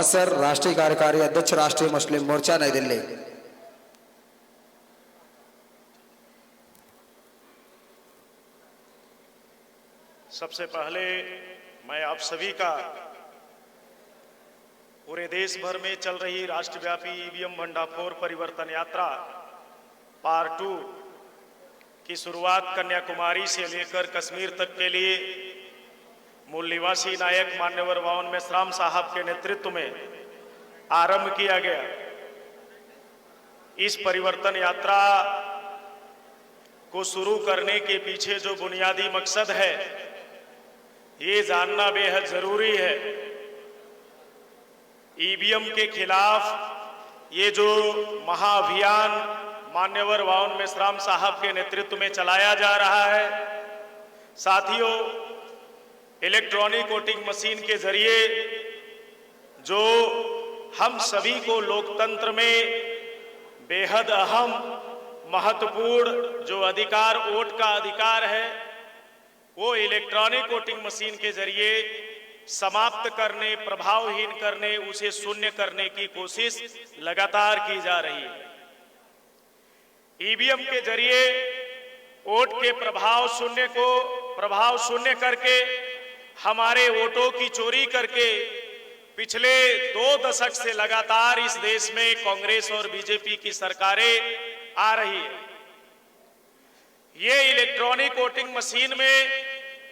Mohammad sir, राष्ट्रीय कार्यकारी अध्यक्ष राष्ट्रीय मुस्लिम मोर्चा नई दिल्ली। सबसे पहले मैं आप सभी का पूरे देश भर में चल रही राष्ट्रव्यापी ईवीएम भंडाफोर परिवर्तन यात्रा पार्ट 2 की शुरुआत कन्याकुमारी से लेकर कश्मीर तक के लिए मूल निवासी नायक मान्यवर वावन मेश्राम साहब के नेतृत्व में आरंभ किया गया। इस परिवर्तन यात्रा को शुरू करने के पीछे जो बुनियादी मकसद है ये जानना बेहद जरूरी है। ईवीएम के खिलाफ ये जो महाअभियान मान्यवर वावन मेश्राम साहब के नेतृत्व में चलाया जा रहा है, साथियों, इलेक्ट्रॉनिक वोटिंग मशीन के जरिए जो हम सभी को लोकतंत्र में बेहद अहम महत्वपूर्ण जो अधिकार, वोट का अधिकार है, वो इलेक्ट्रॉनिक वोटिंग मशीन के जरिए समाप्त करने, प्रभावहीन करने, उसे शून्य करने की कोशिश लगातार की जा रही है। ईवीएम के जरिए वोट के प्रभाव शून्य करके हमारे वोटों की चोरी करके पिछले 2 दशक से लगातार इस देश में कांग्रेस और बीजेपी की सरकारें आ रही है। ये इलेक्ट्रॉनिक वोटिंग मशीन में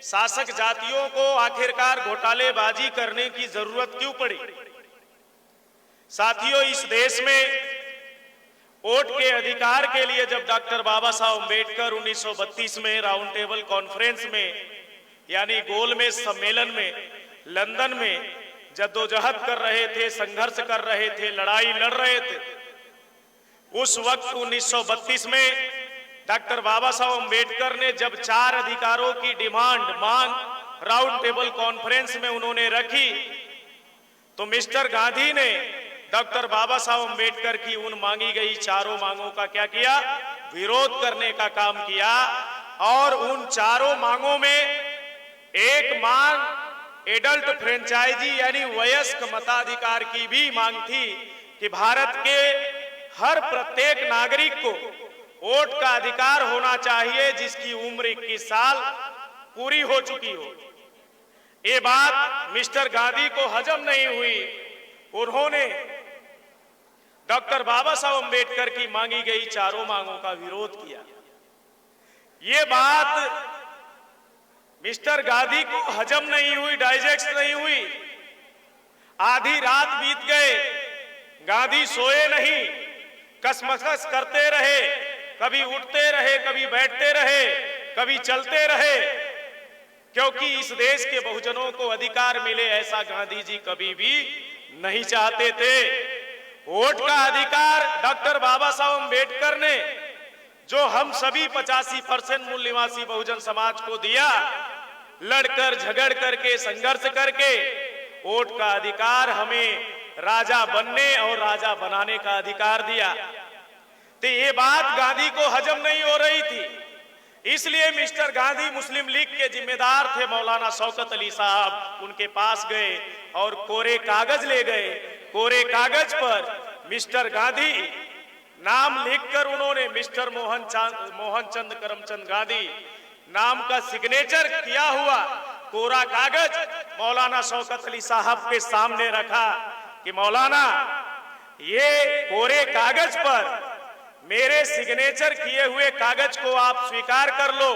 शासक जातियों को आखिरकार घोटालेबाजी करने की जरूरत क्यों पड़ी? साथियों, इस देश में वोट के अधिकार के लिए जब डॉक्टर बाबा साहब अम्बेडकर 1932 में राउंड टेबल कॉन्फ्रेंस में यानी गोलमेज सम्मेलन में लंदन में जद्दोजहद कर रहे थे, संघर्ष कर रहे थे, लड़ाई लड़ रहे थे, उस वक्त 1932 में डॉक्टर बाबा साहब अम्बेडकर ने जब 4 अधिकारों की मांग राउंड टेबल कॉन्फ्रेंस में उन्होंने रखी, तो मिस्टर गांधी ने डॉक्टर बाबा साहब अम्बेडकर की उन मांगी गई 4 मांगों का क्या किया? विरोध करने का काम किया। और उन 4 मांगों में एक मांग एडल्ट फ्रेंचाइजी यानी वयस्क मताधिकार की भी मांग थी कि भारत के हर प्रत्येक नागरिक को वोट का अधिकार होना चाहिए जिसकी उम्र 21 साल पूरी हो चुकी हो। ये बात मिस्टर गांधी को हजम नहीं हुई। उन्होंने डॉक्टर बाबा साहब अम्बेडकर की मांगी गई 4 मांगों का विरोध किया। ये बात मिस्टर गांधी को हजम नहीं हुई, डाइजेस्ट नहीं हुई। आधी रात बीत गए, गांधी सोए नहीं, कसमकस करते रहे, कभी उठते रहे, कभी बैठते रहे, कभी चलते रहे, क्योंकि इस देश के बहुजनों को अधिकार मिले ऐसा गांधी जी कभी भी नहीं चाहते थे। वोट का अधिकार डॉक्टर बाबा साहब अम्बेडकर ने जो हम सभी 85% मूल निवासी बहुजन समाज को दिया, लड़कर झगड़ करके संघर्ष करके, वोट का अधिकार हमें राजा बनने और राजा बनाने का अधिकार दिया। तो ये बात गांधी को हजम नहीं हो रही थी, इसलिए मिस्टर गांधी मुस्लिम लीग के जिम्मेदार थे मौलाना शौकत अली साहब, उनके पास गए और कोरे कागज ले गए। कोरे कागज पर मिस्टर गांधी नाम लिखकर उन्होंने मिस्टर मोहनचंद करमचंद गांधी नाम का सिग्नेचर किया हुआ कोरा कागज मौलाना शौकत अली साहब के सामने रखा कि मौलाना, ये कोरे कागज पर मेरे सिग्नेचर किए हुए कागज को आप स्वीकार कर लो।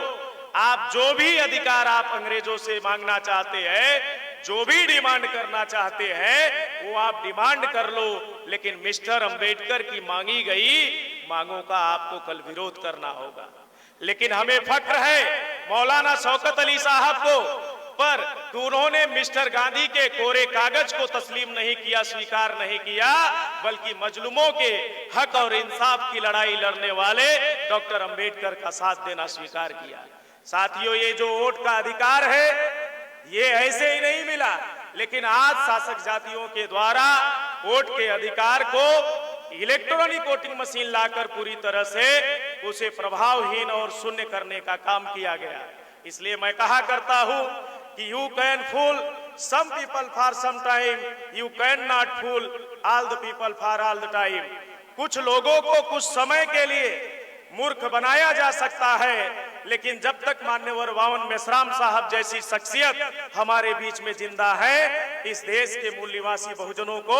आप जो भी अधिकार आप अंग्रेजों से मांगना चाहते हैं, जो भी डिमांड करना चाहते हैं, वो आप डिमांड कर लो, लेकिन मिस्टर अंबेडकर की मांगी गई मांगों का आपको कल विरोध करना होगा। लेकिन हमें फख्र है मौलाना शौकत अली साहब को पर कि उन्होंने मिस्टर गांधी के कोरे कागज को तस्लीम नहीं किया, स्वीकार नहीं किया, बल्कि मजलूमों के हक और इंसाफ की लड़ाई लड़ने वाले डॉक्टर अंबेडकर का साथ देना स्वीकार किया। साथियों, ये जो वोट का अधिकार है ये ऐसे ही नहीं मिला, लेकिन आज शासक जातियों के द्वारा वोट के अधिकार को इलेक्ट्रॉनिक वोटिंग मशीन लाकर पूरी तरह से उसे प्रभावहीन और शून्य करने का काम किया गया। इसलिए मैं कहा करता हूं कि you can fool some people for some time, you cannot fool all the people for all the time. कुछ लोगों को कुछ समय के लिए मूर्ख बनाया जा सकता है, लेकिन जब तक मान्यवर वावन मेश्राम साहब जैसी शख्सियत हमारे बीच में जिंदा है, इस देश के मूल निवासी बहुजनों को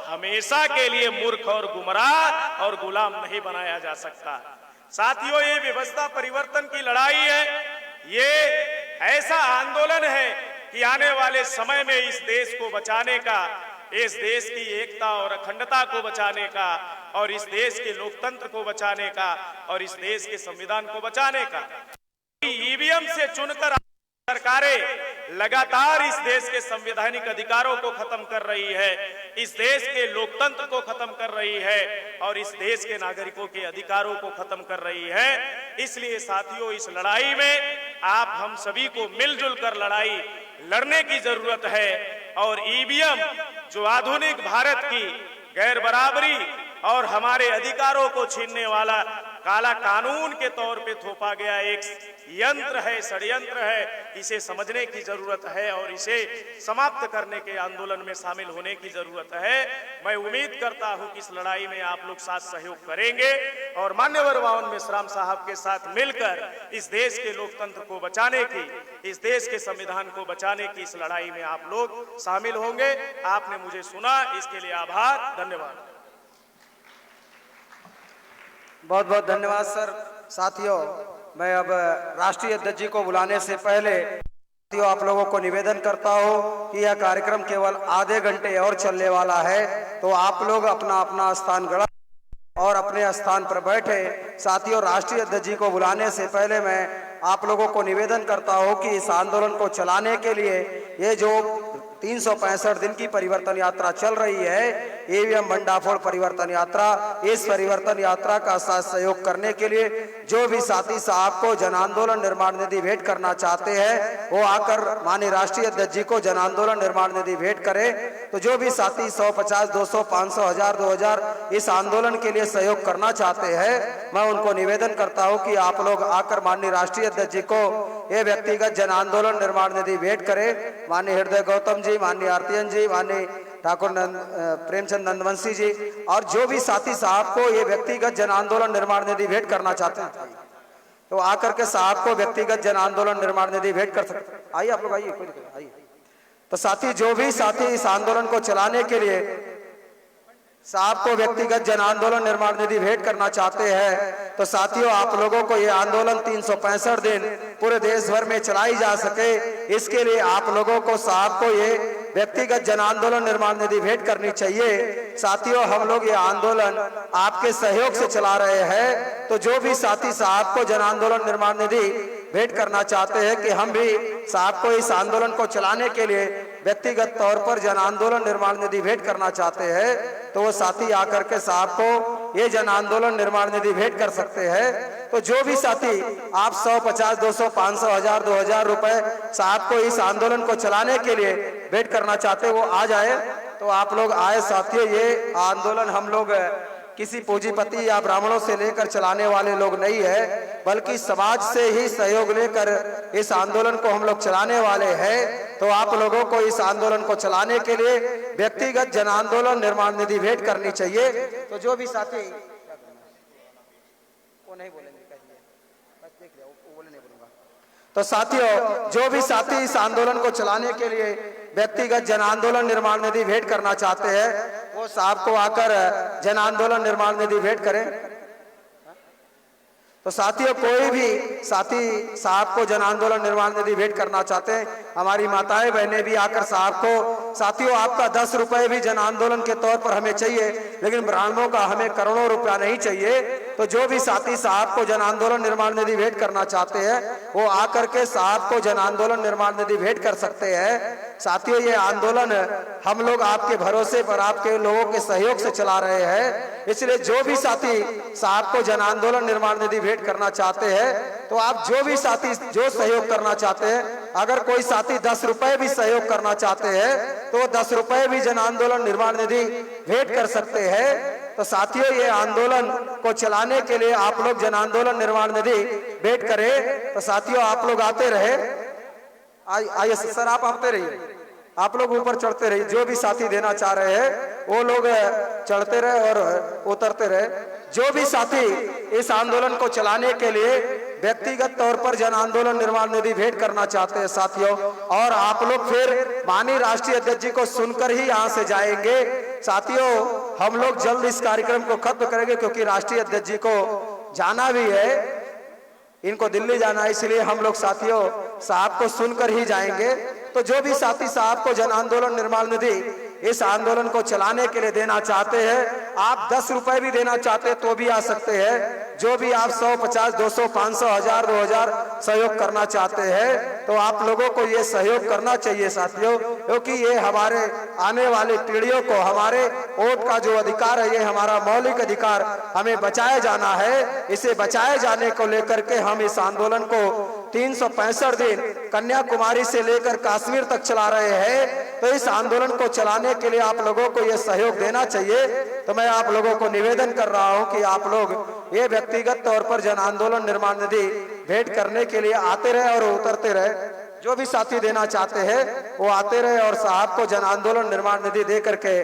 हमेशा के लिए मूर्ख और गुमराह और गुलाम नहीं बनाया जा सकता। साथियों, ये व्यवस्था परिवर्तन की लड़ाई है। ये ऐसा आंदोलन है कि आने वाले समय में इस देश को बचाने का, इस देश की एकता और अखंडता को बचाने का, और इस देश के लोकतंत्र को बचाने का, और इस देश के संविधान को बचाने का। ईवीएम से चुनकर सरकारें लगातार इस देश के संवैधानिक अधिकारों को खत्म कर रही है, इस देश के लोकतंत्र को खत्म कर रही है, और इस देश के नागरिकों के अधिकारों को खत्म कर रही है। इसलिए साथियों, इस लड़ाई में आप हम सभी को मिलजुल कर लड़ाई लड़ने की जरूरत है। और ईवीएम जो आधुनिक भारत की गैर बराबरी और हमारे अधिकारों को छीनने वाला काला कानून के तौर पे थोपा गया एक यंत्र है, षड्यंत्र है, इसे समझने की जरूरत है और इसे समाप्त करने के आंदोलन में शामिल होने की जरूरत है। मैं उम्मीद करता हूं कि इस लड़ाई में आप लोग साथ सहयोग करेंगे और मान्यवर वावन मेश्राम साहब के साथ मिलकर इस देश के लोकतंत्र को बचाने की, इस देश के संविधान को बचाने की इस लड़ाई में आप लोग शामिल होंगे। आपने मुझे सुना, इसके लिए आभार, धन्यवाद। बहुत बहुत धन्यवाद सर। साथियों, मैं अब राष्ट्रीय अध्यक्ष जी को बुलाने से पहले साथियों आप लोगों को निवेदन करता हूं कि यह कार्यक्रम केवल आधे घंटे और चलने वाला है, तो आप लोग अपना अपना स्थान गड़ा और अपने स्थान पर बैठे। साथियों, राष्ट्रीय अध्यक्ष जी को बुलाने से पहले मैं आप लोगों को निवेदन करता हूं कि इस आंदोलन को चलाने के लिए ये जो 365 दिन की परिवर्तन यात्रा चल रही है, ईवीएम भंडाफोड़ परिवर्तन यात्रा, इस परिवर्तन यात्रा का साथ सहयोग करने के लिए जो भी साथी साहब को जन आंदोलन निर्माण निधि भेंट करना चाहते हैं वो आकर माननीय राष्ट्रीय अध्यक्ष जी को जन आंदोलन निर्माण निधि भेंट करे। तो जो भी साथी 150, 200, 500, 1000, 2000 इस आंदोलन के लिए सहयोग करना चाहते हैं, मैं उनको निवेदन करता हूं कि आप लोग आकर माननीय राष्ट्रीय अध्यक्ष जी को ये व्यक्तिगत जन आंदोलन निर्माण निधि भेंट करे। माननीय हृदय गौतम जी, माननीय आरतीयन जी, माननीय ठाकुर प्रेमचंद नंदवंशी जी और जो भी साथी साहब को ये व्यक्तिगत जन आंदोलन निर्माण निधि भेंट करना चाहते हैं तो आकर के साहब को व्यक्तिगत जन आंदोलन निर्माण निधि भेंट कर सकते हैं। आइए आप लोग, आइए, कोई दिक्कत नहीं, आइए। तो साथी, जो भी साथी इस आंदोलन को चलाने के लिए साहब को व्यक्तिगत जन आंदोलन निर्माण निधि भेंट करना चाहते हैं, तो साथियों आप लोगों को ये आंदोलन 365 दिन पूरे देश भर में चलाई जा सके, इसके लिए आप लोगों को साहब को ये व्यक्तिगत जन आंदोलन निर्माण निधि भेंट करनी चाहिए। साथियों, हम लोग ये आंदोलन आपके सहयोग से चला रहे हैं, तो जो भी साथी साहब को जन आंदोलन निर्माण निधि भेंट करना चाहते हैं कि हम भी साहब को इस आंदोलन को चलाने के लिए व्यक्तिगत तौर पर जन आंदोलन निर्माण निधि भेंट करना चाहते हैं, तो वो साथी आकर के साहब को ये जन आंदोलन निर्माण निधि भेंट कर सकते हैं। तो जो भी साथी आप 100, 50, 200, 500, 1000, 2000 रुपए साहब को इस आंदोलन को चलाने के लिए भेंट करना चाहते हैं, वो आ जाए। तो आप लोग आए। साथियों, ये आंदोलन हम लोग किसी पूंजीपति या ब्राह्मणों से लेकर चलाने वाले लोग नहीं है, बल्कि समाज से ही सहयोग लेकर इस आंदोलन को हम लोग चलाने वाले हैं। तो आप लोगों को इस आंदोलन को चलाने के लिए व्यक्तिगत जन आंदोलन निर्माण निधि भेंट करनी चाहिए। तो जो भी साथी वो नहीं बोलेंगे, बस देख लिया, वो बोले नहीं बोलूंगा। तो साथियों, जो भी साथी इस आंदोलन को चलाने के लिए व्यक्तिगत जन आंदोलन निर्माण निधि भेंट करना चाहते हैं वो साहब को आकर जन आंदोलन निर्माण निधि भेंट करें। तो साथियों, कोई भी साथी साहब को जन आंदोलन निर्माण निधि भेंट करना चाहते हैं, हमारी माताएं बहनें भी आकर साहब को, साथियों आपका 10 रुपए भी जन आंदोलन के तौर पर हमें चाहिए, लेकिन ब्राह्मणों का हमें करोड़ों रुपया नहीं चाहिए। तो जो भी साथी साहब को जन आंदोलन निर्माण निधि भेंट करना चाहते हैं वो आकर के साहब को जन आंदोलन निर्माण निधि भेंट कर सकते हैं। साथियों, ये आंदोलन हम लोग आपके भरोसे पर, आपके लोगों के सहयोग से चला रहे हैं, इसलिए जो भी साथी साहब को जन आंदोलन निर्माण निधि भेंट करना चाहते हैं तो आप जो भी साथी जो सहयोग करना चाहते हैं, अगर कोई साथी 10 रुपए भी सहयोग करना चाहते हैं तो 10 रुपए भी जन आंदोलन निर्माण निधि भेंट कर सकते हैं। तो साथियों, ये आंदोलन को चलाने के लिए आप लोग जन आंदोलन निर्माण निधि भेंट करें। तो साथियों, आप लोग आते रहे, आइए सर, आप आते रहिए, आप लोग ऊपर चढ़ते रहिए, जो भी साथी देना चाह रहे हैं वो लोग चढ़ते रहे और उतरते रहे। जो भी साथी इस आंदोलन को चलाने के लिए व्यक्तिगत तौर पर जन आंदोलन निर्माण निधि भेंट करना चाहते हैं साथियों, और आप लोग फिर माननीय राष्ट्रीय अध्यक्ष जी को सुनकर ही यहाँ से जाएंगे साथियों। हम लोग जल्द इस कार्यक्रम को खत्म करेंगे क्योंकि राष्ट्रीय अध्यक्ष जी को जाना भी है, इनको दिल्ली जाना है, इसलिए हम लोग साथियों साहब को सुनकर ही जाएंगे। तो जो भी साथी साहब को जन आंदोलन निर्माण निधि इस आंदोलन को चलाने के लिए देना चाहते हैं, आप 10 रुपए भी देना चाहते हैं तो भी आ सकते हैं। जो भी आप 100, 50, 200, 500, 1000, 2000 सहयोग करना चाहते हैं तो आप लोगों को ये सहयोग करना चाहिए साथियों, क्योंकि ये हमारे आने वाली पीढ़ियों को हमारे वोट का जो अधिकार है, ये हमारा मौलिक अधिकार हमें बचाया जाना है। इसे बचाए जाने को लेकर के हम इस आंदोलन को 365 दिन कन्याकुमारी से लेकर कश्मीर तक चला रहे हैं। तो इस आंदोलन को चलाने के लिए आप लोगों को यह सहयोग देना चाहिए। तो मैं आप लोगों को निवेदन कर रहा हूं कि आप लोग ये व्यक्तिगत तौर पर जन आंदोलन निर्माण निधि भेंट करने के लिए आते रहे और उतरते रहे। जो भी साथी देना चाहते हैं वो आते रहे और साहब को जन आंदोलन निर्माण निधि दे करके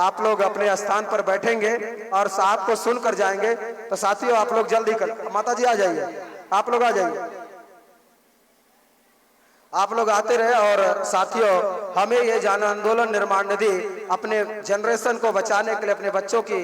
आप लोग अपने स्थान पर बैठेंगे और साहब को सुनकर जाएंगे। तो साथियों आप लोग जल्दी कर, माता जी आ जाइए, आप लोग आ जाइए, आप लोग आते रहे। और साथियों हमें ये जन आंदोलन निर्माण निधि अपने जनरेशन को बचाने के लिए, अपने बच्चों की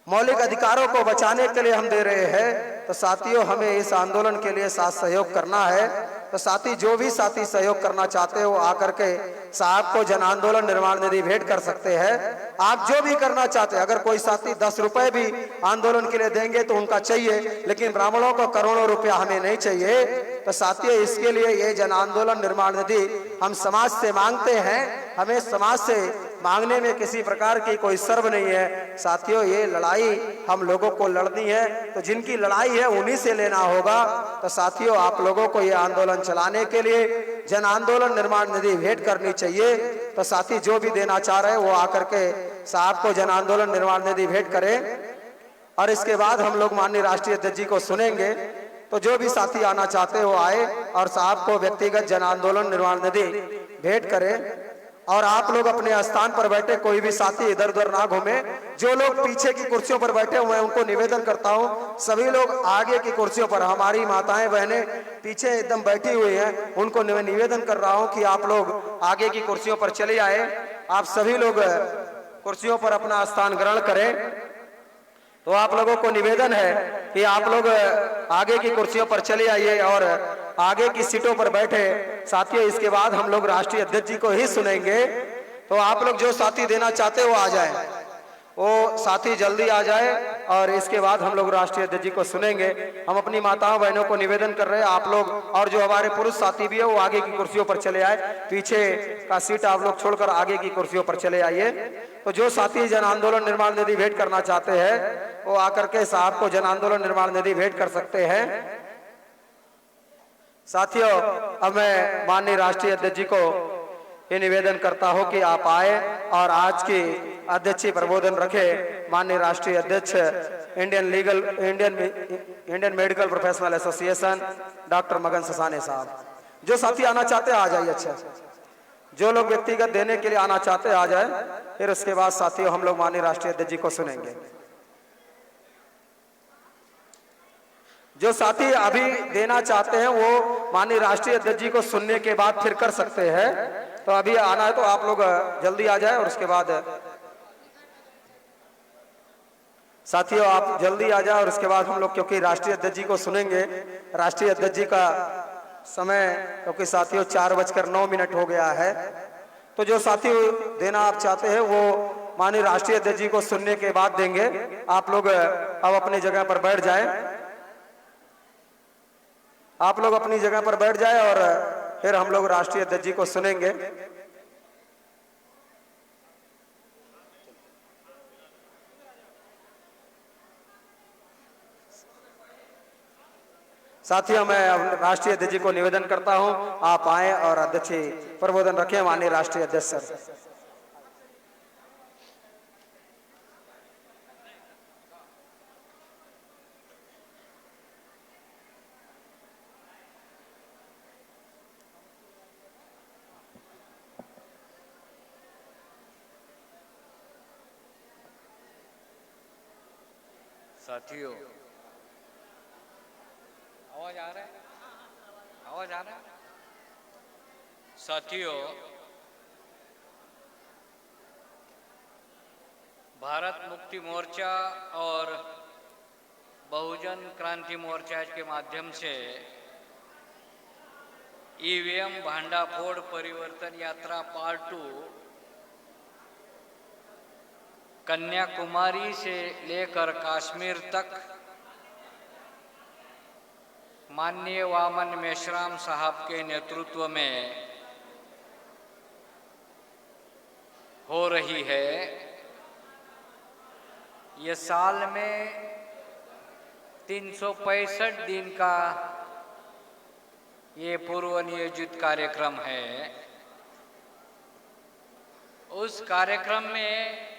मौलिक अधिकारों को बचाने के लिए हम दे रहे हैं। तो साथियों हमें इस आंदोलन के लिए साथ सहयोग करना है। तो साथी जो भी साथी सहयोग करना चाहते हैं वो आकर के साहब को जन आंदोलन निर्माण निधि भेंट कर सकते हैं। आप जो भी करना चाहते हैं, अगर कोई साथी 10 रुपए भी आंदोलन के लिए देंगे तो उनका चाहिए, लेकिन ब्राह्मणों को करोड़ों रुपया हमें नहीं चाहिए। तो साथियों इसके लिए ये जन आंदोलन निर्माण निधि हम समाज से मांगते हैं। हमें समाज से मांगने में किसी प्रकार की कोई शर्म नहीं है साथियों। ये लड़ाई हम लोगों को लड़नी है, तो जिनकी लड़ाई है उन्हीं से लेना होगा। तो साथियों आप लोगों को ये आंदोलन चलाने के लिए जन आंदोलन निर्माण निधि भेंट करनी चाहिए। तो साथी जो भी देना चाह रहे हैं वो आकर के साहब को जन आंदोलन निर्माण निधि भेंट करें और इसके बाद हम लोग माननीय राष्ट्रीय अध्यक्ष जी को सुनेंगे। तो जो भी साथी आना चाहते हैं वो आए और साहब को व्यक्तिगत जन आंदोलन निर्माण निधि भेंट करें। और आप लोग अपने स्थान पर बैठे, कोई भी साथी इधर उधर ना घूमे। जो लोग पीछे की कुर्सियों पर बैठे हुए हैं उनको निवेदन करता हूं सभी लोग आगे की कुर्सियों पर, हमारी माताएं बहनें पीछे एकदम बैठी हुई हैं, उनको निवेदन कर रहा हूं कि आप लोग आगे की कुर्सियों पर चले आए। आप सभी लोग कुर्सियों पर अपना स्थान ग्रहण करें। तो आप लोगों को निवेदन है कि आप लोग आगे की कुर्सियों पर चले आइए और आगे की सीटों पर बैठे। साथियों इसके बाद हम लोग राष्ट्रीय अध्यक्ष जी को ही सुनेंगे। तो आप लोग जो साथी देना चाहते हो वो आ जाए, वो साथी जल्दी आ जाए और इसके बाद हम लोग राष्ट्रीय अध्यक्ष जी को सुनेंगे। हम अपनी माताओं बहनों को निवेदन कर रहे हैं आप लोग और जो हमारे पुरुष साथी भी है वो आगे की कुर्सियों पर चले आए। पीछे का सीट आप लोग छोड़कर आगे की कुर्सियों पर चले आइए। तो जो साथी जन आंदोलन निर्माण निधि भेंट करना चाहते हैं वो आकर के साहब को जन आंदोलन निर्माण निधि भेंट कर सकते हैं। साथियों अब मैं माननीय राष्ट्रीय अध्यक्ष जी को ये निवेदन करता हूं कि आप आए और आज की अध्यक्षीय प्रबोधन रखे माननीय राष्ट्रीय अध्यक्ष Indian medical professional association doctor मगन ससाने साहब। जो साथी आना चाहते हैं आ जाइए। अच्छा, जो लोग व्यक्तिगत देने के लिए आना चाहते हैं आ जाए। फिर उसके बाद साथियों हम लोग माननीय राष्ट्रीय अध्यक्ष जी को सुनेंगे। जो साथी अभी देना चाहते हैं वो माननीय राष्ट्रीय अध्यक्ष जी को सुनने के बाद फिर कर सकते हैं। तो अभी आना है तो आप लोग जल्दी आ जाए और उसके बाद साथियों आप जल्दी आ जाए और उसके बाद हम लोग, क्योंकि राष्ट्रीय अध्यक्ष जी को सुनेंगे। राष्ट्रीय अध्यक्ष जी का समय क्योंकि साथियों 4:09 हो गया है। तो जो साथी देना आप चाहते हैं वो माननीय राष्ट्रीय अध्यक्ष जी को सुनने के बाद देंगे। आप लोग अब अपनी जगह पर बैठ जाएं। आप लोग अपनी जगह पर बैठ जाए और फिर हम लोग राष्ट्रीय अध्यक्ष जी को सुनेंगे। साथियों मैं राष्ट्रीय अध्यक्ष जी को निवेदन करता हूं आप आए और अध्यक्ष प्रबोधन रखें। माननीय राष्ट्रीय अध्यक्ष सर। साथियों, आवाज आ रहा है? आवाज आ रहा है? साथियों, भारत मुक्ति मोर्चा और बहुजन क्रांति मोर्चा के माध्यम से ईवीएम भांडाफोड़ परिवर्तन यात्रा पार्ट 2 कन्याकुमारी से लेकर कश्मीर तक माननीय वामन मेश्राम साहब के नेतृत्व में हो रही है। ये साल में 365 दिन का ये पूर्व नियोजित कार्यक्रम है। उस कार्यक्रम में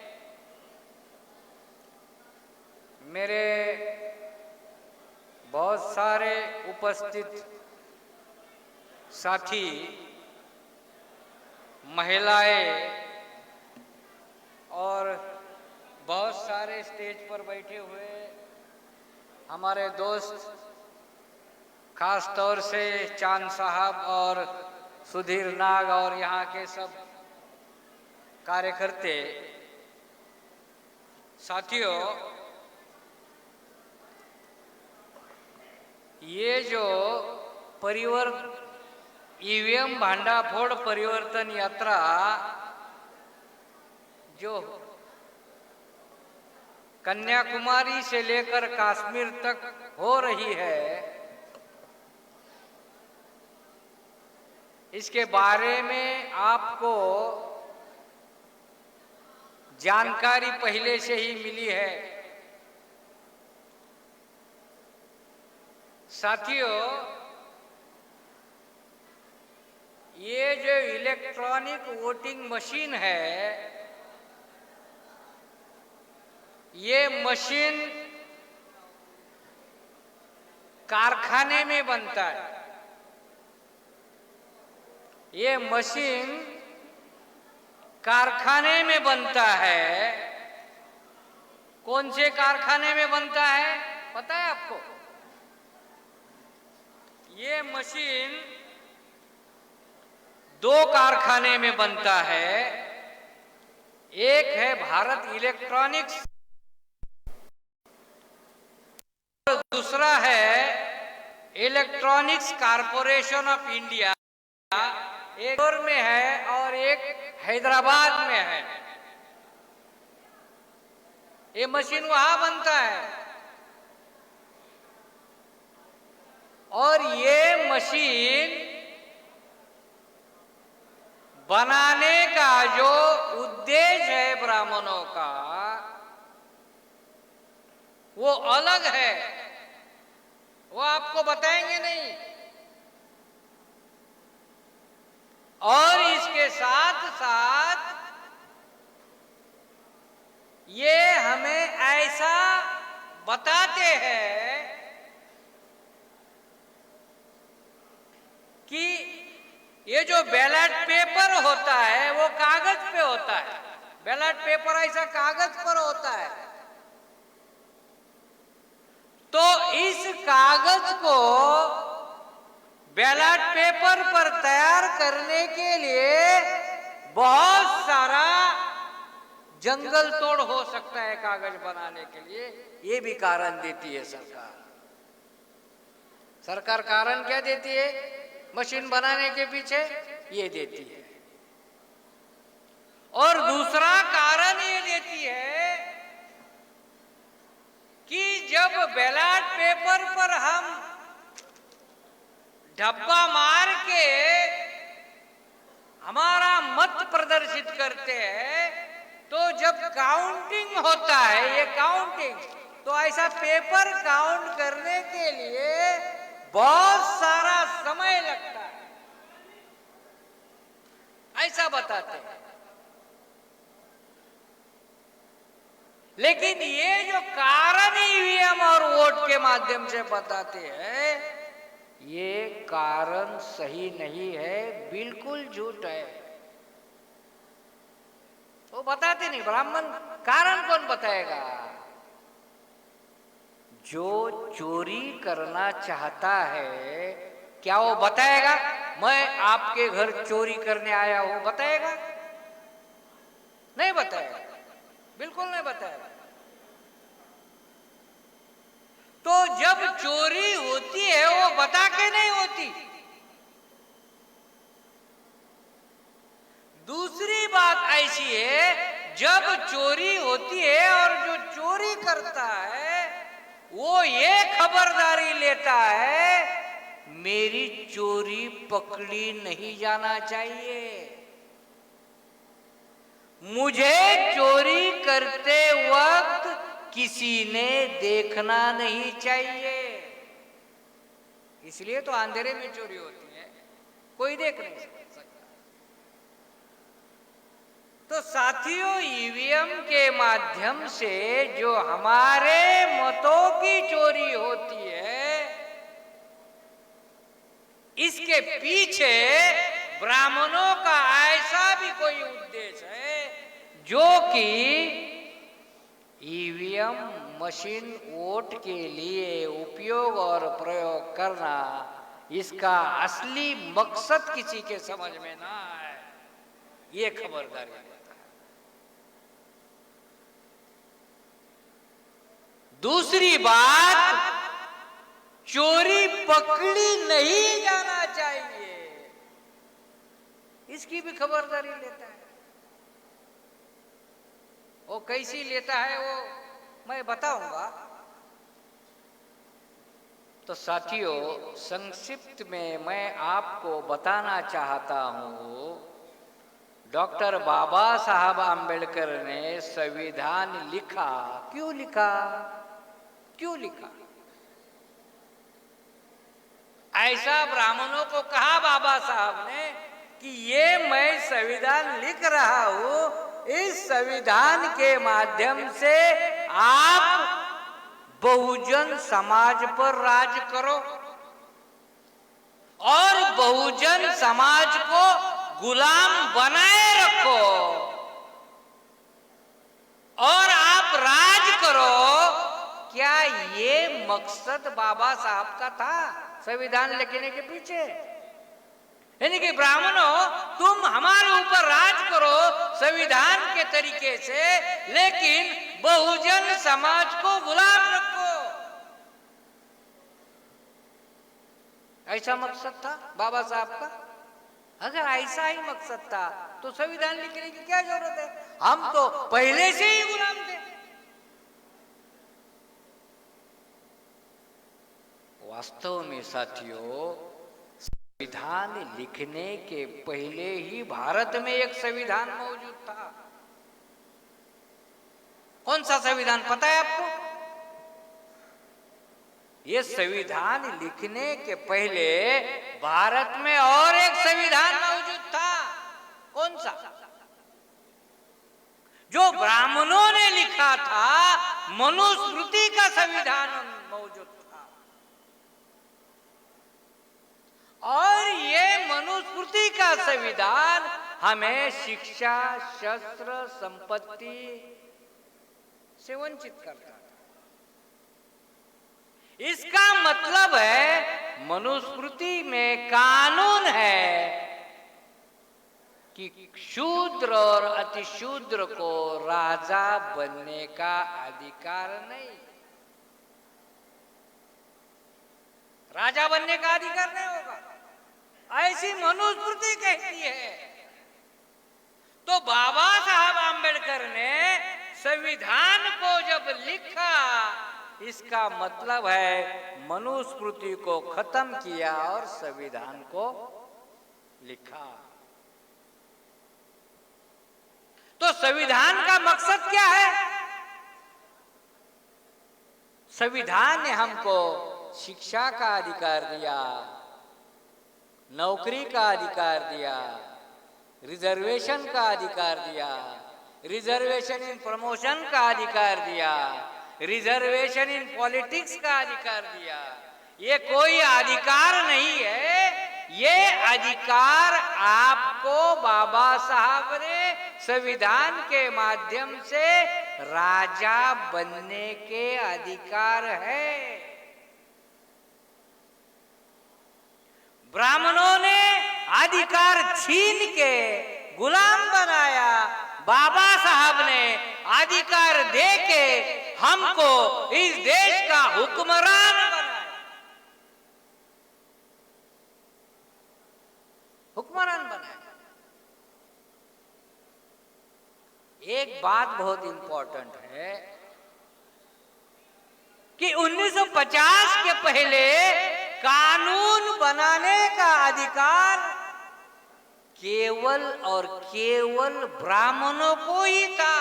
मेरे बहुत सारे उपस्थित साथी, महिलाएं और बहुत सारे स्टेज पर बैठे हुए हमारे दोस्त, खास तौर से चांद साहब और सुधीर नाग और यहाँ के सब कार्यकर्ते, साथियों, ये जो ईवीएम भांडाफोड़ परिवर्तन यात्रा जो कन्याकुमारी से लेकर कश्मीर तक हो रही है, इसके बारे में आपको जानकारी पहले से ही मिली है। साथियों, ये जो इलेक्ट्रॉनिक वोटिंग मशीन है, ये मशीन कारखाने में बनता है। ये मशीन कारखाने में बनता है। कौन से कारखाने में बनता है पता है आपको? ये मशीन 2 कारखाने में बनता है। एक है भारत इलेक्ट्रॉनिक्स और दूसरा है इलेक्ट्रॉनिक्स कॉरपोरेशन ऑफ इंडिया। एक इंदौर में है और एक हैदराबाद में है। ये मशीन वहां बनता है और ये मशीन बनाने का जो उद्देश्य है ब्राह्मणों का, वो अलग है। वो आपको बताएंगे नहीं। और इसके साथ साथ ये हमें ऐसा बताते हैं कि ये जो बैलेट पेपर होता है वो कागज पे होता है। बैलेट पेपर ऐसा कागज पर होता है। तो इस कागज को बैलेट पेपर पर तैयार करने के लिए बहुत सारा जंगल तोड़ हो सकता है कागज बनाने के लिए। ये भी कारण देती है सरकार। सरकार कारण क्या देती है मशीन बनाने के पीछे? ये देती है। और दूसरा कारण ये देती है कि जब बैलेट पेपर पर हम डब्बा मार के हमारा मत प्रदर्शित करते हैं, तो जब काउंटिंग होता है, ये काउंटिंग, तो ऐसा पेपर काउंट करने के लिए बहुत सारा समय लगता है, ऐसा बताते हैं। लेकिन ये जो कारण ईवीएम और वोट के माध्यम से बताते हैं, ये कारण सही नहीं है, बिल्कुल झूठ है। वो बताते नहीं। ब्राह्मण कारण कौन बताएगा? जो चोरी करना चाहता है क्या वो बताएगा मैं आपके घर चोरी करने आया हूं? बताएगा? नहीं बताएगा, बिल्कुल नहीं बताएगा। तो जब चोरी होती है वो बता के नहीं होती। दूसरी बात ऐसी है, जब चोरी होती है और जो चोरी करता है वो ये खबरदारी लेता है मेरी चोरी पकड़ी नहीं जाना चाहिए, मुझे चोरी करते वक्त किसी ने देखना नहीं चाहिए। इसलिए तो अंधेरे में चोरी होती है, कोई देख नहीं सकता। तो साथियों, ईवीएम के माध्यम से जो हमारे मतों की चोरी होती है, इसके पीछे ब्राह्मणों का ऐसा भी कोई उद्देश्य है जो कि ईवीएम मशीन वोट के लिए उपयोग और प्रयोग करना, इसका असली मकसद किसी के समझ में ना आए, ये खबरदारी लेता है। दूसरी बात, चोरी पकड़ी नहीं जाना चाहिए, इसकी भी खबरदारी लेता है। वो कैसी लेता है वो मैं बताऊंगा। तो साथियों, संक्षिप्त में मैं आपको बताना चाहता हूं, डॉक्टर बाबा साहब आम्बेडकर ने संविधान लिखा। क्यों लिखा? क्यों लिखा? ऐसा ब्राह्मणों को कहा बाबा साहब ने कि ये मैं संविधान लिख रहा हूं, इस संविधान के माध्यम से आप बहुजन समाज पर राज करो और बहुजन समाज को गुलाम बनाए रखो और आप राज करो। क्या ये मकसद बाबा साहब का था संविधान लिखने के पीछे? यानी कि ब्राह्मणों, तुम हमारे ऊपर राज करो संविधान के तरीके से, लेकिन बहुजन समाज को गुलाम रखो, ऐसा मकसद था बाबा साहब का? अगर ऐसा ही मकसद था तो संविधान लिखने की क्या जरूरत है? हम तो पहले से ही गुलाम थे। वास्तव में साथियों, संविधान लिखने के पहले ही भारत में एक संविधान मौजूद था। कौन सा संविधान पता है आपको? ये संविधान लिखने के पहले भारत में और एक संविधान मौजूद था। कौन सा? जो ब्राह्मणों ने लिखा था, मनुस्मृति का संविधान मौजूद था। और ये मनुस्मृति का संविधान हमें शिक्षा, शस्त्र, संपत्ति से वंचित करता था। इसका मतलब है मनुस्मृति में कानून है कि शूद्र और अतिशूद्र को राजा बनने का अधिकार नहीं, राजा बनने का अधिकार नहीं होगा, ऐसी मनुस्मृति कहती है। तो बाबा साहब आम्बेडकर ने संविधान को जब लिखा, इसका मतलब है मनुस्मृति को खत्म किया और संविधान को लिखा। तो संविधान का मकसद क्या है? संविधान ने हमको शिक्षा का अधिकार दिया, नौकरी का अधिकार दिया, रिजर्वेशन का अधिकार दिया, रिजर्वेशन इन प्रमोशन का अधिकार दिया, रिजर्वेशन इन पॉलिटिक्स का अधिकार दिया। ये कोई अधिकार नहीं है, ये अधिकार आपको बाबा साहब ने संविधान के माध्यम से राजा बनने के अधिकार है। ब्राह्मणों ने अधिकार छीन के गुलाम बनाया, बाबा साहब ने अधिकार दे के हमको इस देश का हुक्मरान बनाया। हुक्मरान बनाया। एक बात बहुत इंपॉर्टेंट है कि 1950 के पहले कानून बनाने का अधिकार केवल और केवल ब्राह्मणों को ही था।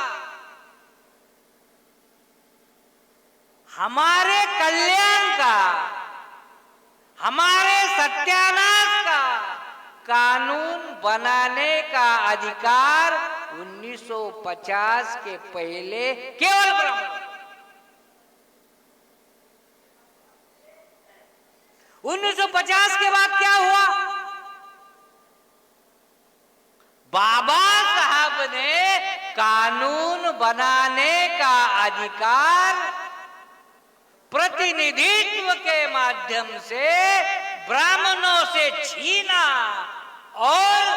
हमारे कल्याण का, हमारे सत्यानाश का कानून बनाने का अधिकार 1950 के पहले केवल ब्राह्मणों। 1950 के बाद क्या हुआ? बाबा साहब ने कानून बनाने का अधिकार प्रतिनिधित्व के माध्यम से ब्राह्मणों से छीना और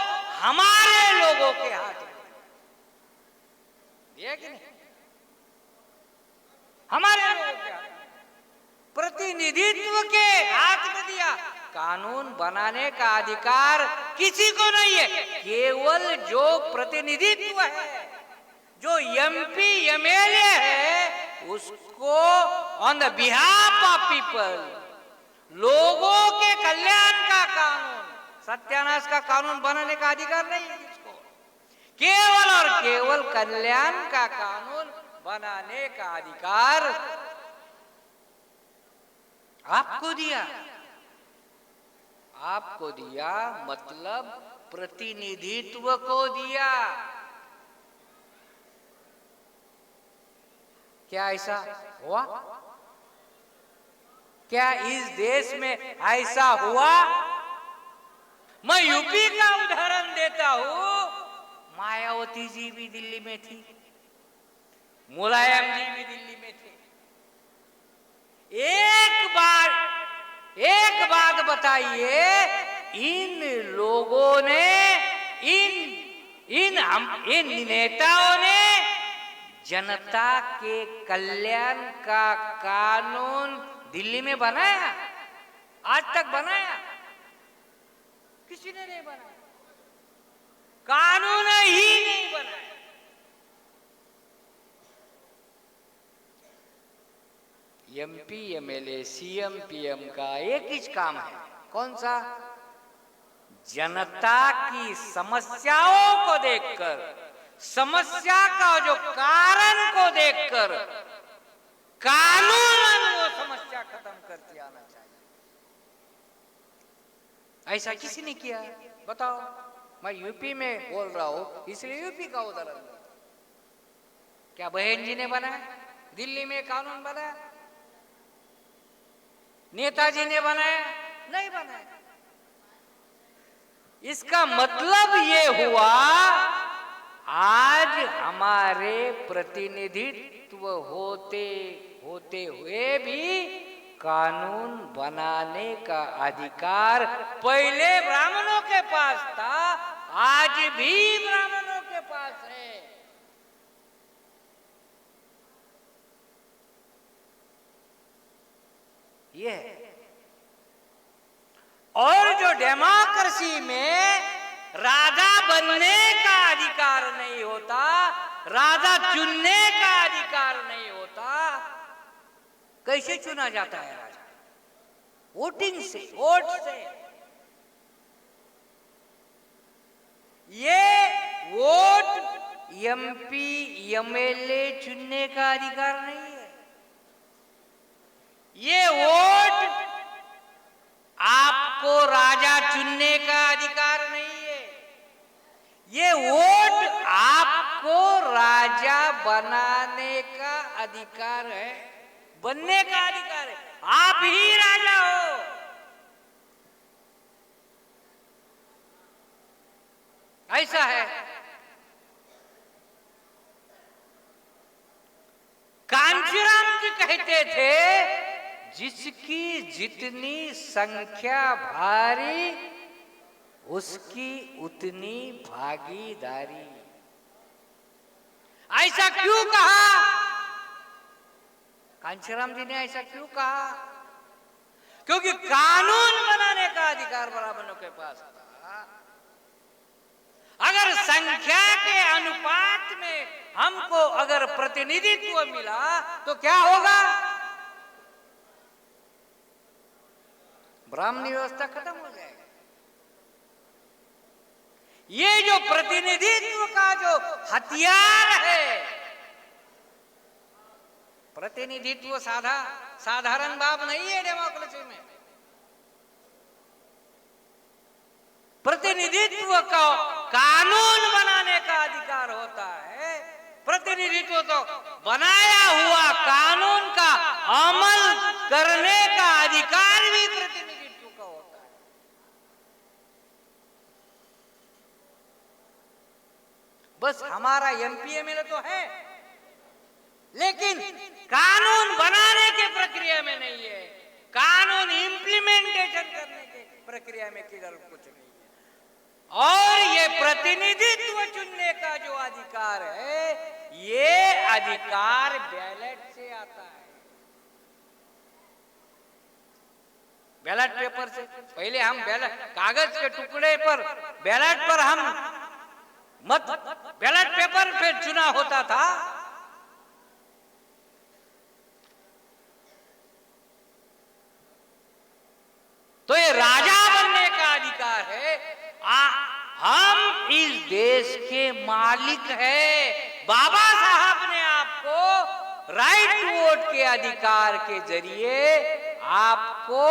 हमारे लोगों के हाथ में दिया कि नहीं? हमारे लोगों के हाथ में प्रतिनिधित्व के हाथ में दिया। कानून बनाने का अधिकार किसी को नहीं है, केवल जो प्रतिनिधित्व है, जो एमपी एमएलए है, उसको on the behalf of people, लोगों के कल्याण का कानून, सत्यानाश का कानून बनाने का अधिकार नहीं है किसको। केवल और केवल कल्याण का कानून बनाने का अधिकार आपको दिया। आपको दिया मतलब प्रतिनिधित्व को दिया। क्या ऐसा हुआ? क्या इस देश में ऐसा हुआ? मैं यूपी का उदाहरण देता हूं। मायावती जी भी दिल्ली में थी, मुलायम जी भी दिल्ली में थे। एक बात बताइए, इन लोगों ने, इन नेताओं ने जनता के कल्याण का कानून दिल्ली में बनाया? आज तक बनाया? किसी ने नहीं बनाया। कानून ही नहीं बनाया। एमपी एमएलए सीएम पीएम का एक ही काम है, कौन सा? जनता की समस्याओं को देखकर, समस्या का जो कारण को देखकर कानूनन वो समस्या खत्म करते आना चाहिए। ऐसा किसी ने किया? बताओ। मैं यूपी में बोल रहा हूं, इसलिए यूपी का उदाहरण। क्या बहन जी ने बनाया? दिल्ली में कानून बनाया? नेताजी ने बनाया? नहीं बनाया। इसका मतलब ये हुआ, आज हमारे प्रतिनिधित्व होते हुए भी कानून बनाने का अधिकार पहले ब्राह्मणों के पास था, आज भी ब्राह्मणों के पास है। ये है। और जो डेमोक्रेसी में राजा बनने का अधिकार नहीं होता, राजा चुनने का अधिकार नहीं होता, कैसे चुना जाता है राजा? वोटिंग से, वोट से। ये वोट एमपी एमएलए चुनने का अधिकार नहीं है। ये वोट आपको राजा चुनने का अधिकार नहीं है। ये वोट आपको राजा बनाने का अधिकार है, बनने का अधिकार है। आप ही राजा हो। ऐसा है। कहते थे जिसकी जितनी संख्या भारी उसकी उतनी भागीदारी। ऐसा क्यों कहा? कांशीराम जी ने ऐसा क्यों कहा? क्योंकि कानून बनाने का अधिकार ब्राह्मणों के पास था। अगर संख्या के अनुपात में हमको अगर प्रतिनिधित्व मिला तो क्या होगा? ब्राह्मणी व्यवस्था खत्म हो जाएगी। ये जो प्रतिनिधित्व का जो हथियार है, प्रतिनिधित्व साधारण बात नहीं है डेमोक्रेसी में। प्रतिनिधित्व का कानून बनाने का अधिकार होता है। प्रतिनिधित्व तो बनाया हुआ कानून का अमल करने का अधिकार भी प्रतिनिधित्व का होता है। बस हमारा एमपीएमएल तो है, लेकिन कानून बनाने के प्रक्रिया में नहीं है, कानून इंप्लीमेंटेशन करने के प्रक्रिया में किधर कुछ नहीं है। और ये प्रतिनिधित्व चुनने का जो अधिकार है, ये अधिकार बैलेट से आता है, बैलेट पेपर से। पहले हम बैलेट कागज के टुकड़े पर बैलेट पर हम मत बैलेट पेपर पे चुना होता था। तो ये राजा बनने का अधिकार है। हम इस देश के मालिक हैं। बाबा साहब ने आपको राइट टू वोट के अधिकार के जरिए आपको,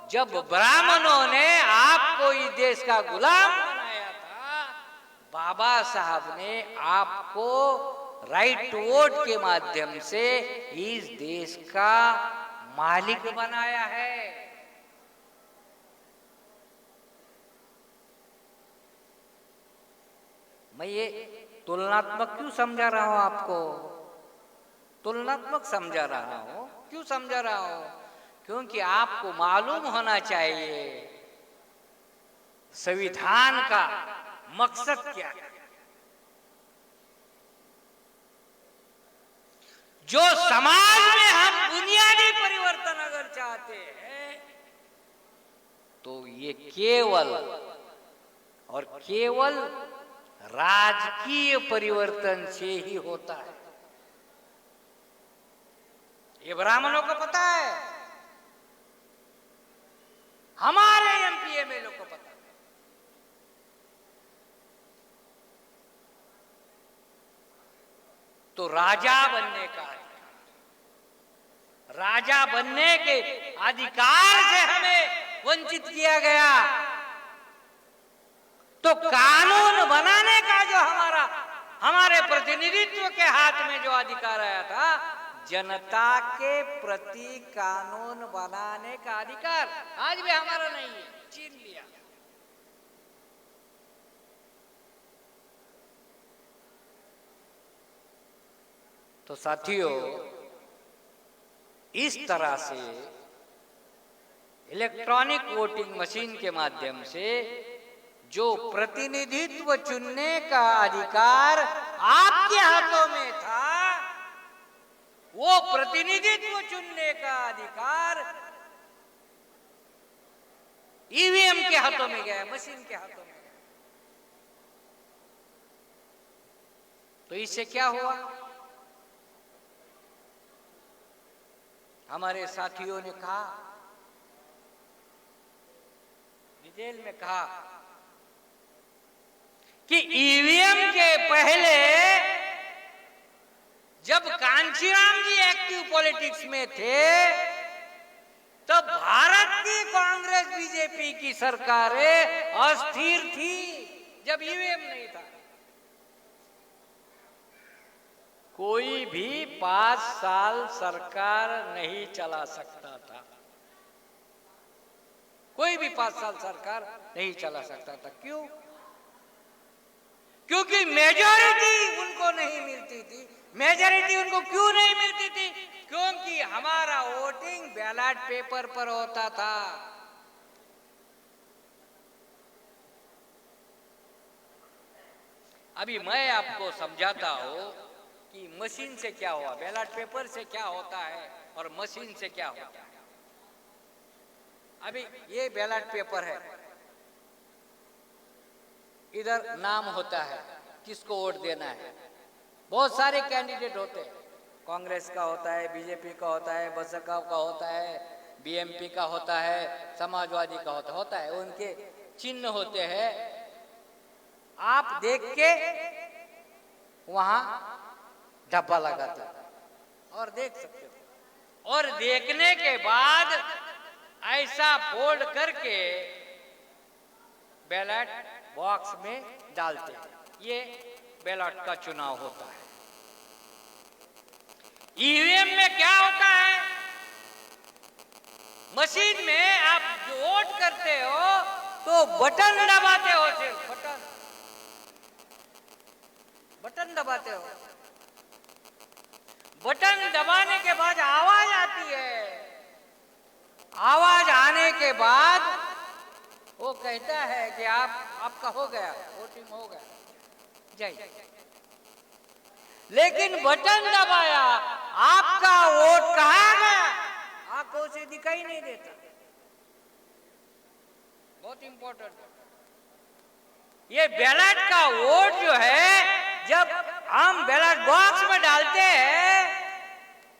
जब ब्राह्मणों ने आपको इस देश का गुलाम बनाया था, बाबा साहब ने आपको राइट टू वोट के माध्यम से इस देश का मालिक बनाया है। मैं ये तुलनात्मक क्यों समझा रहा हूं आपको? तुलनात्मक समझा रहा हूं, क्यों समझा रहा हूं? क्योंकि आपको मालूम होना चाहिए संविधान का मकसद क्या है। जो समाज में हम बुनियादी परिवर्तन अगर चाहते हैं तो ये केवल और केवल राजकीय परिवर्तन से ही होता है। ये ब्राह्मणों को पता है, हमारे एमपीएमएल को पता है। तो राजा बनने का अधिकार, राजा बनने के अधिकार से हमें वंचित किया गया। तो कानून बनाने का जो हमारे प्रतिनिधित्व के हाथ में जो अधिकार आया था, जनता के प्रति कानून बनाने का अधिकार आज भी हमारा नहीं है, छीन लिया। तो साथियों, इस तरह से इलेक्ट्रॉनिक वोटिंग मशीन के माध्यम से जो प्रतिनिधित्व चुनने का अधिकार आपके हाथों में था, वो प्रतिनिधित्व चुनने का अधिकार ईवीएम के हाथों में गया, मशीन के हाथों में गया। तो इससे क्या हुआ? हमारे साथियों ने कहा, डिटेल में कहा कि ईवीएम के पहले जब कांशीराम जी एक्टिव पॉलिटिक्स में थे, तब भारत की कांग्रेस बीजेपी की सरकारें अस्थिर थी जब ईवीएम नहीं था। कोई भी 5 साल सरकार नहीं चला सकता था, कोई भी 5 साल सरकार नहीं चला सकता था। क्यों? क्योंकि मेजॉरिटी उनको नहीं मिलती थी। मेजॉरिटी उनको क्यों नहीं मिलती थी? क्योंकि हमारा वोटिंग बैलेट पेपर पर होता था। अभी मैं आपको समझाता हूं कि मशीन से क्या हुआ, बैलेट पेपर से क्या होता है और मशीन से क्या होता है। अभी ये बैलेट पेपर है, इधर नाम होता है किसको वोट देना है। बहुत सारे कैंडिडेट होते हैं, कांग्रेस का होता है, बीजेपी का होता है, बसपा का होता है, बीएमपी का होता है, समाजवादी का होता है। उनके चिन्ह होते हैं, आप देख के वहां डब्बा लगाते हो और देख सकते हो, और देखने के बाद ऐसा फोल्ड करके बैलेट बॉक्स में डालते हैं। ये बैलेट का चुनाव होता है। ईवीएम में क्या होता है, मशीन में आप वोट करते हो तो बटन दबाते हो, सिर्फ बटन दबाते हो। बटन दबाने के बाद आवाज आती है, आवाज आने के बाद वो कहता है कि आपका हो गया, वोटिंग हो गया, जाइए। लेकिन बटन दबाया, आपका वोट कहाँ गया, आंखों से दिखाई नहीं देता। बहुत इंपॉर्टेंट। ये बैलेट का वोट जो है, जब हम बैलेट बॉक्स में डालते हैं,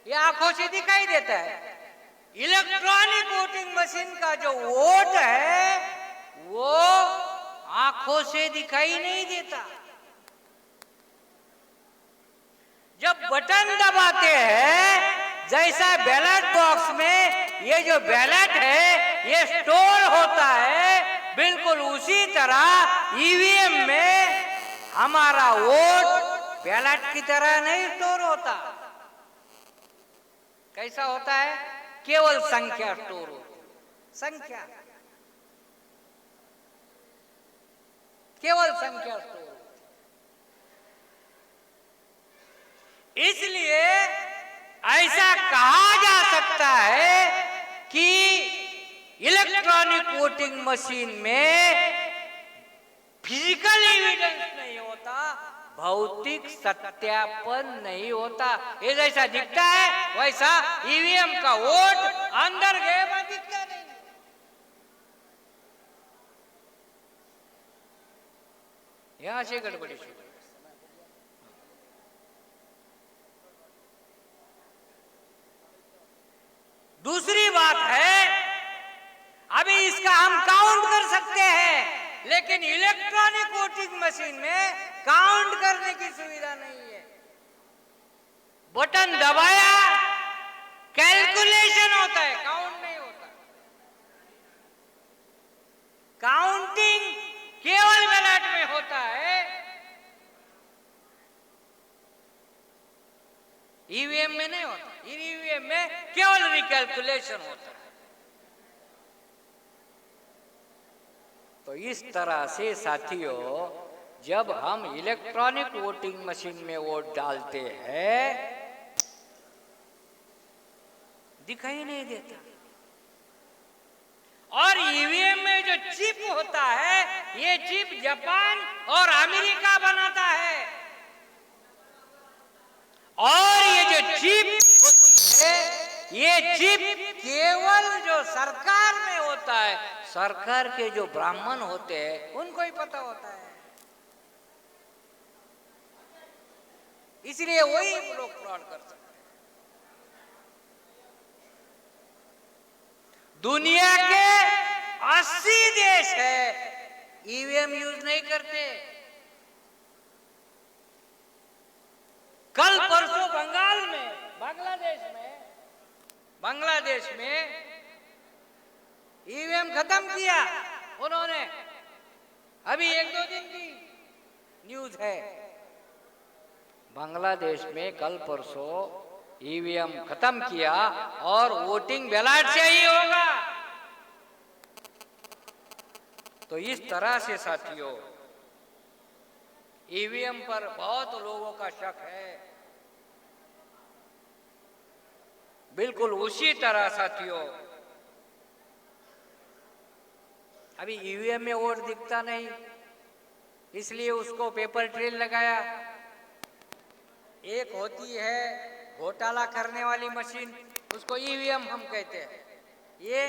ये आंखों से दिखाई देता है। इलेक्ट्रॉनिक वोटिंग मशीन का जो वोट है वो आंखों से दिखाई नहीं देता। जब बटन दबाते हैं, जैसा बैलेट बॉक्स में ये जो बैलेट है ये स्टोर होता है, बिल्कुल उसी तरह ईवीएम में हमारा वोट बैलेट की तरह नहीं स्टोर होता। कैसा होता है, केवल संख्या स्टोर होती, संख्या, केवल संख्या स्टोर होती। इसलिए ऐसा कहा जा सकता है कि इलेक्ट्रॉनिक वोटिंग मशीन में फिजिकल एविडेंस नहीं होता, भौतिक सत्यापन नहीं होता। ये जैसा दिखता है वैसा ईवीएम का वोट अंदर गए हुआ दिखता नहीं। यहां से गड़बड़ी शुरू। दूसरी बात है, अभी इसका हम काउंट कर सकते हैं, लेकिन इलेक्ट्रॉनिक वोटिंग मशीन में काउंट करने की सुविधा नहीं है। बटन दबाया, कैलकुलेशन होता है, काउंट नहीं होता। काउंटिंग केवल बैलेट में होता है, ईवीएम में नहीं होता। ईवीएम में केवल रिकैलकुलेशन होता है। तो इस तरह से साथियों, जब हम इलेक्ट्रॉनिक वोटिंग मशीन में वोट डालते हैं, दिखाई नहीं देता। और ईवीएम में जो चिप होता है, ये चिप जापान और अमेरिका बनाता है। और ये जो चिप होती है, ये चिप केवल जो सरकार में होता है, सरकार के जो ब्राह्मण होते हैं उनको ही पता होता है। इसलिए वही लोग फ्रॉड कर सकते हैं। दुनिया के 80 देश है ईवीएम यूज नहीं करते। कल परसों बांग्लादेश में ईवीएम खत्म किया उन्होंने, अभी 1-2 दिन की न्यूज है। बांग्लादेश में कल परसों ईवीएम खत्म किया और वोटिंग बैलेट से ही होगा। तो इस तरह से साथियों, ईवीएम पर बहुत लोगों का शक है। बिल्कुल उसी तरह साथियों, अभी ईवीएम में वोट दिखता नहीं, इसलिए उसको पेपर ट्रेल लगाया। एक होती है घोटाला करने वाली मशीन, उसको ईवीएम हम कहते हैं। ये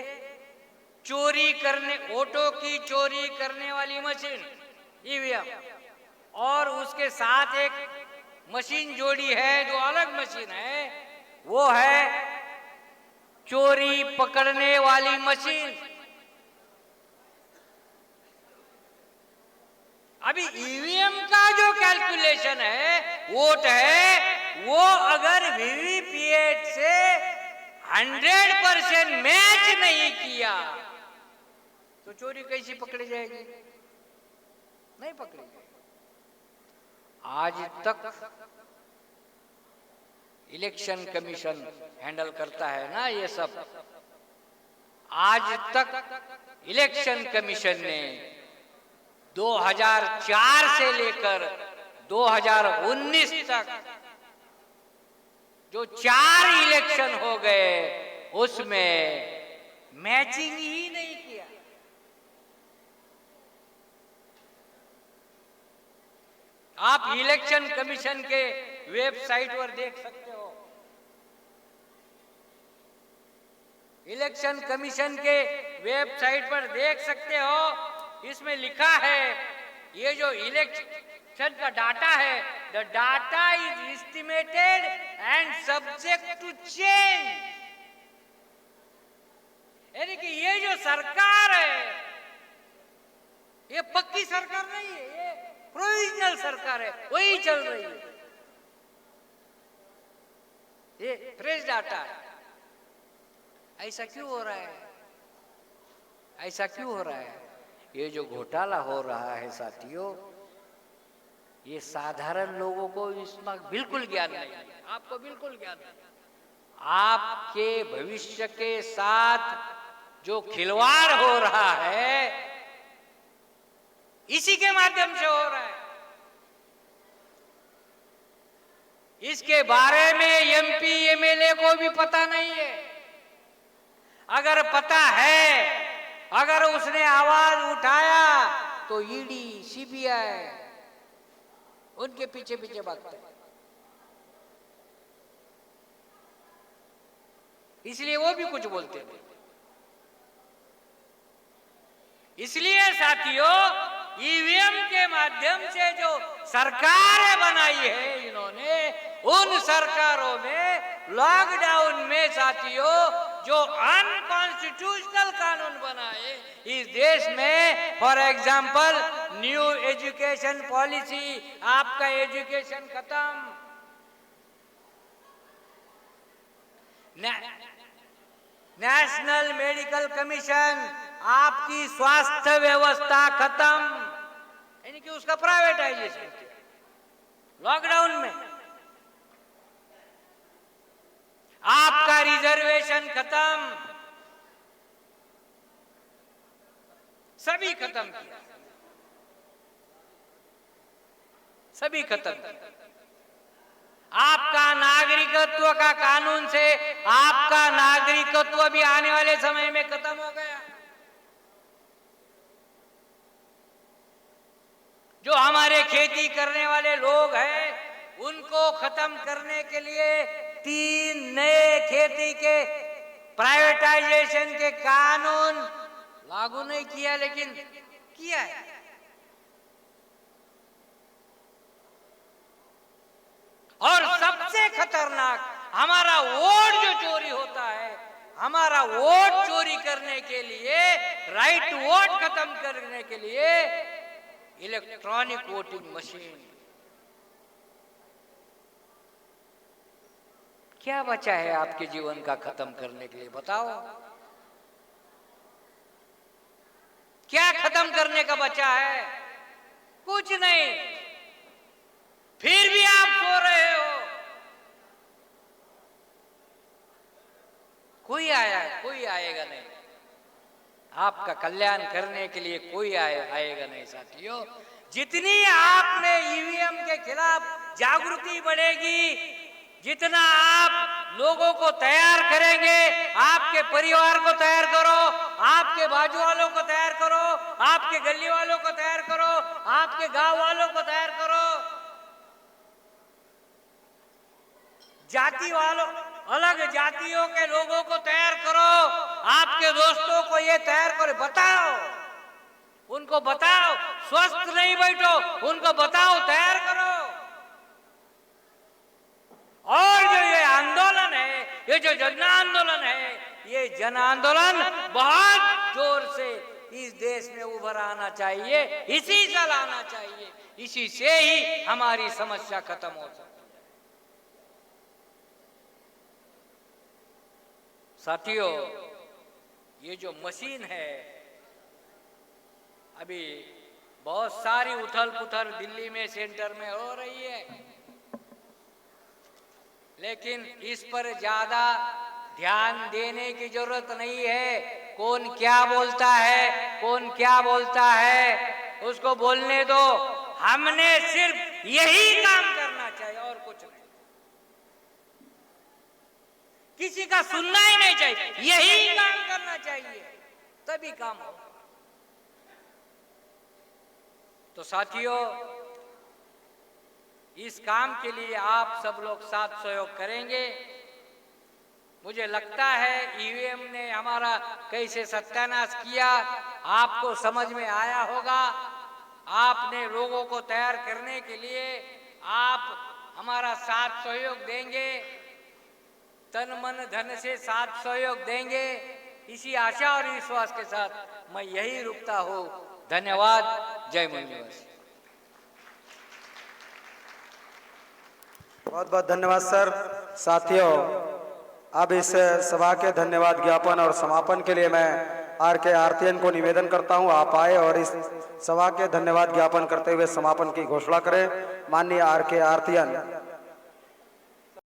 चोरी करने, वोटों की चोरी करने वाली मशीन ईवीएम, और उसके साथ एक मशीन जोड़ी है जो अलग मशीन है, वो है चोरी पकड़ने वाली मशीन। अभी ईवीएम का जो कैलकुलेशन है, वोट है, वो अगर वीवीपीएट से 100% मैच नहीं किया तो चोरी कैसी पकड़ी जाएगी? नहीं पकड़ी जाएगी। आज तक इलेक्शन कमीशन हैंडल करता है ना ये सब। आज तक इलेक्शन कमीशन ने 2004 से लेकर 2019 तक जो 4 इलेक्शन हो गए, उसमें मैचिंग ही नहीं किया। आप इलेक्शन कमीशन के वेबसाइट पर देख सकते हो, इलेक्शन कमीशन के वेबसाइट पर देख सकते हो, इसमें लिखा है ये जो इलेक्शन का डाटा है, the data is estimated and subject to change. यानी कि ये जो सरकार है, ये पक्की सरकार नहीं है, ये प्रोविजनल सरकार है, वही चल रही है। ये फ्रेश डाटा है। ऐसा क्यों हो रहा है? ऐसा क्यों हो रहा है? ये जो घोटाला हो रहा है साथियों, ये साधारण लोगों को इसमें बिल्कुल ज्ञान नहीं है, आपको बिल्कुल ज्ञान नहीं। आपके भविष्य के साथ जो खिलवाड़ हो रहा है, इसी के माध्यम से हो रहा है। इसके बारे में एमपी एमएलए को भी पता नहीं है। अगर पता है, अगर उसने आवाज उठाया तो ईडी सीबीआई उनके पीछे पीछे भागता है। इसलिए वो भी कुछ बोलते थे। इसलिए साथियों, ईवीएम के माध्यम से जो सरकारें बनाई है इन्होंने, उन सरकारों में लॉकडाउन में साथियों जो अनकॉन्स्टिट्यूशनल कानून बनाए इस देश में, for example new education policy, आपका एजुकेशन खत्म, नेशनल मेडिकल कमीशन, आपकी स्वास्थ्य व्यवस्था खत्म, यानी कि उसका प्राइवेटाइजेशन लॉकडाउन में, आपका रिजर्वेशन खत्म, सभी खत्म किया, सभी खत्म किया। आपका नागरिकत्व का कानून से आपका नागरिकत्व भी आने वाले समय में खत्म हो गया। जो हमारे खेती करने वाले लोग हैं, उनको खत्म करने के लिए 3 नए खेती के प्राइवेटाइजेशन के कानून लागू नहीं किया, लेकिन किया है। और सबसे खतरनाक, हमारा वोट जो चोरी होता है, हमारा वोट चोरी करने के लिए, राइट टू वोट खत्म करने के लिए इलेक्ट्रॉनिक वोटिंग मशीन। क्या बचा है आपके जीवन का खत्म करने के लिए? बताओ, क्या खत्म करने का बचा है? कुछ नहीं। फिर भी आप सो रहे हो। कोई आएगा नहीं, आपका कल्याण करने के लिए कोई आएगा नहीं साथियों। जितनी आप में ईवीएम के खिलाफ जागृति बढ़ेगी, जितना आप लोगों को तैयार करेंगे, आपके परिवार को तैयार करो, आपके बाजू वालों को तैयार करो, आपके गली वालों को तैयार करो, आपके गांव वालों को तैयार करो, जाति वालों, अलग जातियों के लोगों को तैयार करो, आपके दोस्तों को ये तैयार करो, बताओ, उनको बताओ, स्वस्थ नहीं बैठो, उनको बताओ, तैयार करो। और जो ये आंदोलन है, ये जो जन आंदोलन है, ये जन आंदोलन बहुत जोर से इस देश में उभर आना चाहिए, इसी से लाना चाहिए, इसी से ही हमारी समस्या खत्म हो सकती है। साथियों, ये जो मशीन है, अभी बहुत सारी उथल पुथल दिल्ली में सेंटर में हो रही है, लेकिन इस पर ज्यादा ध्यान देने की जरूरत नहीं है। कौन क्या बोलता है, कौन क्या बोलता है, उसको बोलने दो। हमने सिर्फ यही काम करना चाहिए और कुछ नहीं, किसी का सुनना ही नहीं चाहिए, यही काम करना चाहिए, तभी काम हो। तो साथियों, इस काम के लिए आप सब लोग साथ सहयोग करेंगे। मुझे लगता है ईवीएम ने हमारा कैसे सत्यानाश किया, आपको समझ में आया होगा। आपने लोगों को तैयार करने के लिए आप हमारा साथ सहयोग देंगे, तन मन धन से साथ सहयोग देंगे, इसी आशा और विश्वास के साथ मैं यही रुकता हूँ। धन्यवाद। जय मंगलवासी। बहुत बहुत धन्यवाद सर। साथियों, अब इस सभा के धन्यवाद ज्ञापन और समापन के लिए मैं आर के आरतीयन को निवेदन करता हूं, आप आए और इस सभा के धन्यवाद ज्ञापन करते हुए समापन की घोषणा करें। माननीय आर के आरतीयन।